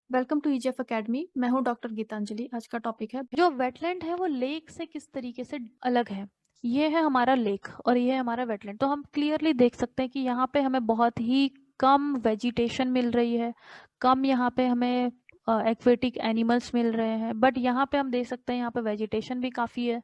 Welcome to EGF academy. मैं हूं doctor Geetanjali. आज का टॉपिक है जो वेटलैंड है वो लेक से किस तरीके से अलग है। ये है हमारा लेक और ये है हमारा वेटलैंड। तो हम क्लियरली देख सकते हैं कि यहाँ पे हमें बहुत ही कम वेजिटेशन मिल रही है, कम यहाँ पे हमें एक्वेटिक एनिमल्स मिल रहे हैं। बट यहाँ पे हम देख सकते हैं यहाँ पे वेजिटेशन भी काफ़ी है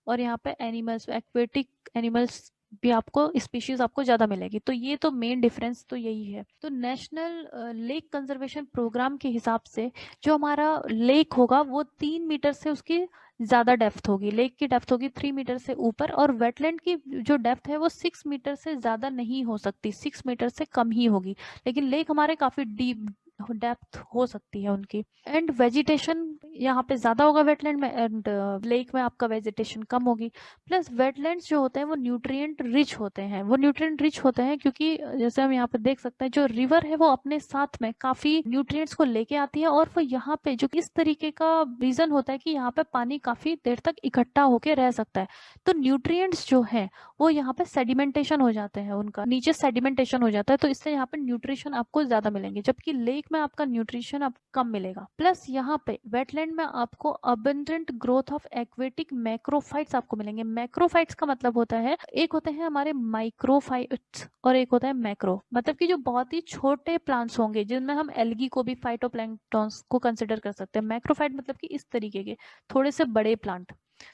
और यहाँ पे एनिमल्स, एक्वेटिक एनिमल्स भी आपको, स्पीशीज आपको ज्यादा मिलेगी। तो ये तो मेन डिफरेंस तो यही है। तो नेशनल लेक कंजर्वेशन प्रोग्राम के हिसाब से जो हमारा लेक होगा वो 3 मीटर से उसकी ज्यादा डेप्थ होगी। लेक की डेप्थ होगी 3 मीटर से ऊपर, और वेटलैंड की जो डेप्थ है वो 6 मीटर से ज्यादा नहीं हो सकती, 6 मीटर से कम ही होगी। लेकिन लेक हमारे काफी डीप डेप्थ हो सकती है उनकी। एंड वेजिटेशन यहाँ पे ज्यादा होगा वेटलैंड में, एंड लेक में आपका वेजिटेशन कम होगी। प्लस वेटलैंड्स जो होते हैं वो न्यूट्रिएंट रिच होते हैं। वो न्यूट्रिएंट रिच होते हैं क्योंकि जैसे हम यहाँ पे देख सकते हैं जो रिवर है वो अपने साथ में काफी न्यूट्रिएंट्स को लेके आती है, और वो यहाँ पे जो इस तरीके का रीजन होता है कि यहाँ पे पानी काफी देर तक इकट्ठा होके रह सकता है। तो न्यूट्रिएंट्स जो है वो यहाँ पे सेडिमेंटेशन हो जाते हैं, उनका नीचे सेडिमेंटेशन हो जाता है, तो इससे यहाँ पे न्यूट्रिशन आपको ज्यादा मिलेंगे, जबकि लेक में आपका न्यूट्रिशन आपको कम मिलेगा। प्लस यहाँ पे वेटलैंड में आपको abundant growth of aquatic macrophytes आपको मिलेंगे। मैक्रोफाइट्स का मतलब होता है, एक होते हैं हमारे माइक्रोफाइट्स और एक होता है मैक्रो, मतलब कि जो बहुत ही छोटे प्लांट्स होंगे जिनमें हम एल्गी को भी फाइटोप्लैंक्टन्स को कंसिडर कर सकते हैं। मैक्रोफाइट मतलब कि इस तरीके के थोड़े से बड़े प्लांट,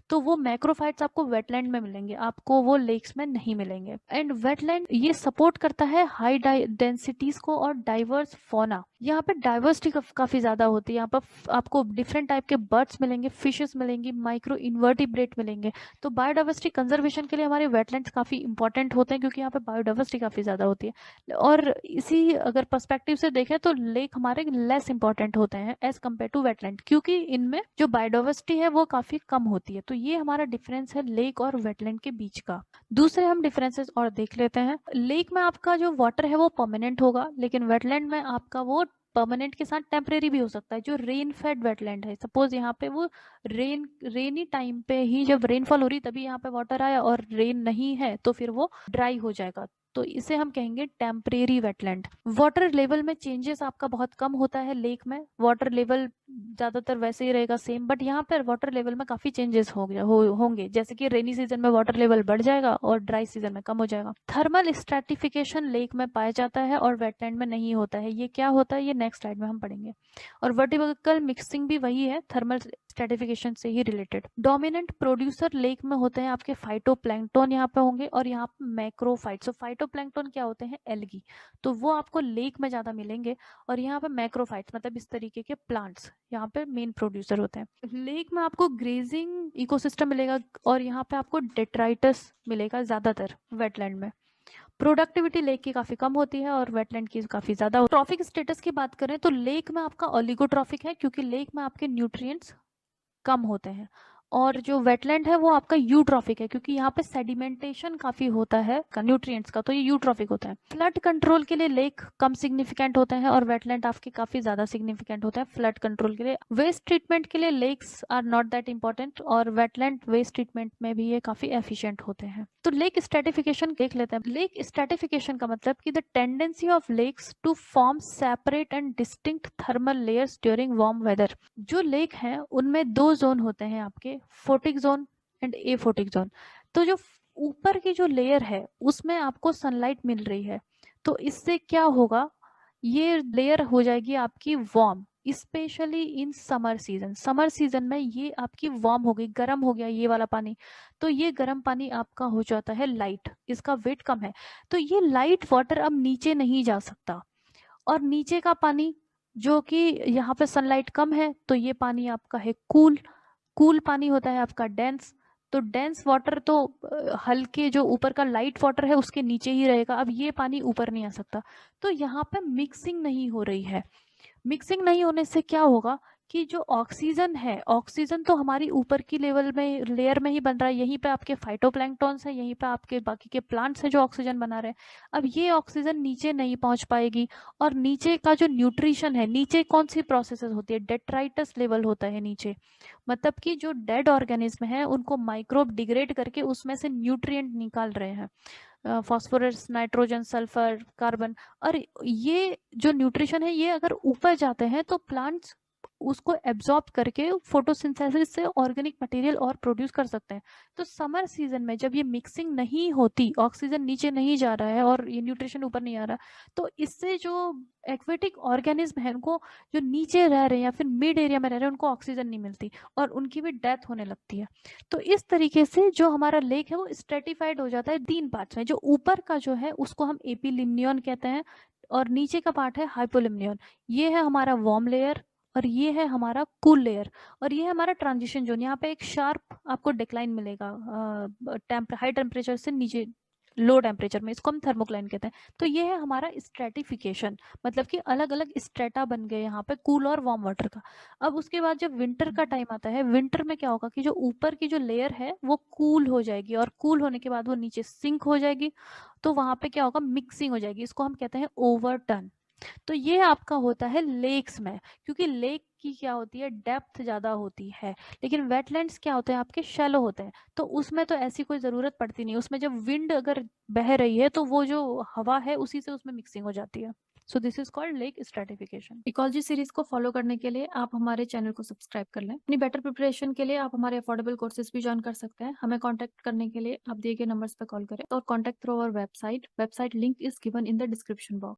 तो वो मैक्रोफाइट्स आपको वेटलैंड में मिलेंगे, आपको वो लेक्स में नहीं मिलेंगे। एंड वेटलैंड ये सपोर्ट करता है हाई डेंसिटीज को और डाइवर्स फौना। यहाँ पे डाइवर्सिटी काफी ज्यादा होती है। यहाँ पर आपको डिफरेंट टाइप के बर्ड्स मिलेंगे, फिशेस मिलेंगी, माइक्रो इन्वर्टिब्रेट मिलेंगे। तो बायोडाइवर्सिटी कंजर्वेशन के लिए हमारे वेटलैंड्स काफी इंपॉर्टेंट होते हैं क्योंकि यहाँ पे बायोडाइवर्सिटी काफी ज्यादा होती है। और इसी अगर पर्सपेक्टिव से देखें तो लेक हमारे लेस इंपॉर्टेंट होते हैं एज कम्पेयर टू वेटलैंड, क्योंकि इनमें जो बायोडाइवर्सिटी है वो काफी कम होती है। तो ये हमारा डिफरेंस है लेक और वेटलैंड के बीच का। दूसरे हम डिफरेंसेस और देख लेते हैं। लेक में आपका जो वाटर है वो परमानेंट होगा, लेकिन वेटलैंड में आपका वो परमानेंट के साथ टेम्परेरी भी हो सकता है। जो रेन फेड वेटलैंड है, सपोज यहाँ पे वो रेनी टाइम पे ही जब रेनफॉल हो रही तभी यहाँ पे वाटर आया और रेन नहीं है तो फिर वो ड्राई हो जाएगा, तो इसे हम कहेंगे टेम्परेरी वेटलैंड। वाटर लेवल में चेंजेस आपका बहुत कम होता है। लेक में वाटर लेवल ज्यादातर वैसे ही रहेगा सेम, बट यहाँ पर वाटर लेवल में काफी चेंजेस होंगे, जैसे कि रेनी सीजन में वाटर लेवल बढ़ जाएगा और ड्राई सीजन में कम हो जाएगा। थर्मल स्ट्रैटिफिकेशन लेक में पाया जाता है और वेटलैंड में नहीं होता है। ये क्या होता है ये नेक्स्ट स्लाइड में हम पढ़ेंगे। और वर्टिकल मिक्सिंग भी वही है, थर्मल स्ट्रैटिफिकेशन से ही रिलेटेड। डोमिनेंट प्रोड्यूसर लेक में होते हैं आपके फाइटोप्लैंक्टन यहाँ पे होंगे, और यहाँ पे मैक्रोफाइट्स। तो फाइटोप्लैंक्टन क्या होते हैं, एल्गी, तो वो आपको लेक में ज्यादा मिलेंगे। और यहाँ पे मैक्रोफाइट्स मतलब इस तरीके के प्लांट्स यहाँ पे मेन प्रोड्यूसर होते हैं। लेक में आपको ग्रेजिंग इकोसिस्टम मिलेगा और यहाँ पे आपको डेट्राइटस मिलेगा ज्यादातर वेटलैंड में। प्रोडक्टिविटी लेक की काफी कम होती है और वेटलैंड की काफी ज्यादा। ट्रॉफिक स्टेटस की बात करें तो लेक में आपका ओलिगोट्रॉफिक है क्योंकि लेक में आपके न्यूट्रिएंट्स कम होते हैं, और जो वेटलैंड है वो आपका यूट्रॉफिक है क्योंकि यहाँ पे सेडिमेंटेशन काफी होता है न्यूट्रिएंट्स का, तो ये यूट्रॉफिक होता है। फ्लड कंट्रोल के लिए लेक कम सिग्निफिकेंट होते हैं और वेटलैंड आपके काफी ज्यादा सिग्निफिकेंट होता है फ्लड कंट्रोल के लिए। वेस्ट ट्रीटमेंट के लिए lakes are not that important, और वेटलैंड वेस्ट ट्रीटमेंट में भी ये काफी एफिशिएंट होते हैं। तो लेक स्ट्रेटिफिकेशन देख लेते हैं। लेक स्ट्रेटिफिकेशन का मतलब कि the tendency of lakes to form separate and distinct thermal layers during warm weather. जो लेक हैं उनमें दो जोन होते हैं आपके, photic zone and aphotic zone. तो जो ऊपर की जो लेयर है उसमें आपको सनलाइट मिल रही है, तो इससे क्या होगा, ये लेयर हो जाएगी आपकी warm, specially in summer season. Summer season में ये आपकी वार्म हो गई, गर्म हो गया ये वाला पानी, तो ये गर्म पानी आपका हो जाता है लाइट, इसका वेट कम है, तो ये लाइट वाटर अब नीचे नहीं जा सकता। और नीचे का पानी जो कि यहाँ पे सनलाइट कम है तो ये पानी आपका है कूल, कूल पानी होता है आपका डेंस। तो डेंस वाटर तो हल्के जो ऊपर का लाइट वाटर है उसके नीचे ही रहेगा, अब ये पानी ऊपर नहीं आ सकता। तो यहाँ पे मिक्सिंग नहीं हो रही है। मिक्सिंग नहीं होने से क्या होगा कि जो ऑक्सीजन है, ऑक्सीजन तो हमारी ऊपर की लेवल में लेयर में ही बन रहा है, यहीं पे आपके फाइटोप्लैंक्टन्स है, यहीं पे आपके बाकी के प्लांट्स हैं जो ऑक्सीजन बना रहे हैं। अब ये ऑक्सीजन नीचे नहीं पहुंच पाएगी, और नीचे का जो न्यूट्रिशन है, नीचे कौन सी प्रोसेसेस होती है, डेट्राइटस लेवल होता है नीचे, मतलब कि जो डेड ऑर्गेनिज्म है उनको माइक्रोब डिग्रेड करके उसमें से न्यूट्रिएंट निकाल रहे हैं। Phosphorus, nitrogen, sulphur, carbon. और ये जो न्यूट्रिशन है ये अगर ऊपर जाते हैं तो प्लांट्स उसको एब्जॉर्ब करके फोटोसिंथेसिस से ऑर्गेनिक मटेरियल और प्रोड्यूस कर सकते हैं। तो समर सीजन में जब ये मिक्सिंग नहीं होती, ऑक्सीजन नीचे नहीं जा रहा है और ये न्यूट्रिशन ऊपर नहीं आ रहा, तो इससे जो एक्वेटिक ऑर्गेनिज्म है उनको, जो नीचे रह रहे हैं या फिर मिड एरिया में रह रहे हैं, उनको ऑक्सीजन नहीं मिलती और उनकी भी डेथ होने लगती है। तो इस तरीके से जो हमारा लेक है वो स्ट्रेटिफाइड हो जाता है 3 पार्ट्स में। जो ऊपर का जो है उसको हम एपिलिम्नियन कहते हैं और नीचे का पार्ट है हाइपोलिम्नियन। ये है हमारा वार्म लेयर और ये है हमारा कूल लेयर और ये है हमारा ट्रांजिशन जोन। यहाँ पे एक शार्प आपको डिक्लाइन मिलेगा हाई टेम्परेचर से नीचे लो टेम्परेचर में, इसको हम थर्मोक्लाइन कहते हैं। तो ये है हमारा स्ट्रेटिफिकेशन, मतलब कि अलग अलग स्ट्रेटा बन गए यहाँ पे कूल और वार्म वाटर का। अब उसके बाद जब विंटर का टाइम आता है, विंटर में क्या होगा कि जो ऊपर की जो लेयर है वो कूल हो जाएगी और कूल होने के बाद वो नीचे सिंक हो जाएगी। तो वहां पे क्या होगा, मिक्सिंग हो जाएगी, इसको हम कहते हैं ओवरटर्न। तो ये आपका होता है लेक्स में, क्योंकि लेक की क्या होती है, डेप्थ ज्यादा होती है। लेकिन वेटलैंड्स क्या होते हैं, आपके शैलो होते हैं, तो उसमें तो ऐसी कोई जरूरत पड़ती नहीं। उसमें जब विंड अगर बह रही है तो वो जो हवा है उसी से उसमें मिक्सिंग हो जाती है। So this is called lake stratification. Ecology series को फॉलो करने के लिए आप हमारे चैनल को सब्सक्राइब कर लें। अपनी बेटर प्रिपरेशन के लिए आप हमारे अफोर्डेबल कोर्सेज भी ज्वाइन कर सकते हैं। हमें कॉन्टैक्ट करने के लिए आप दिए गए नंबर्स पर कॉल करें और contact through our website link is given in the description box.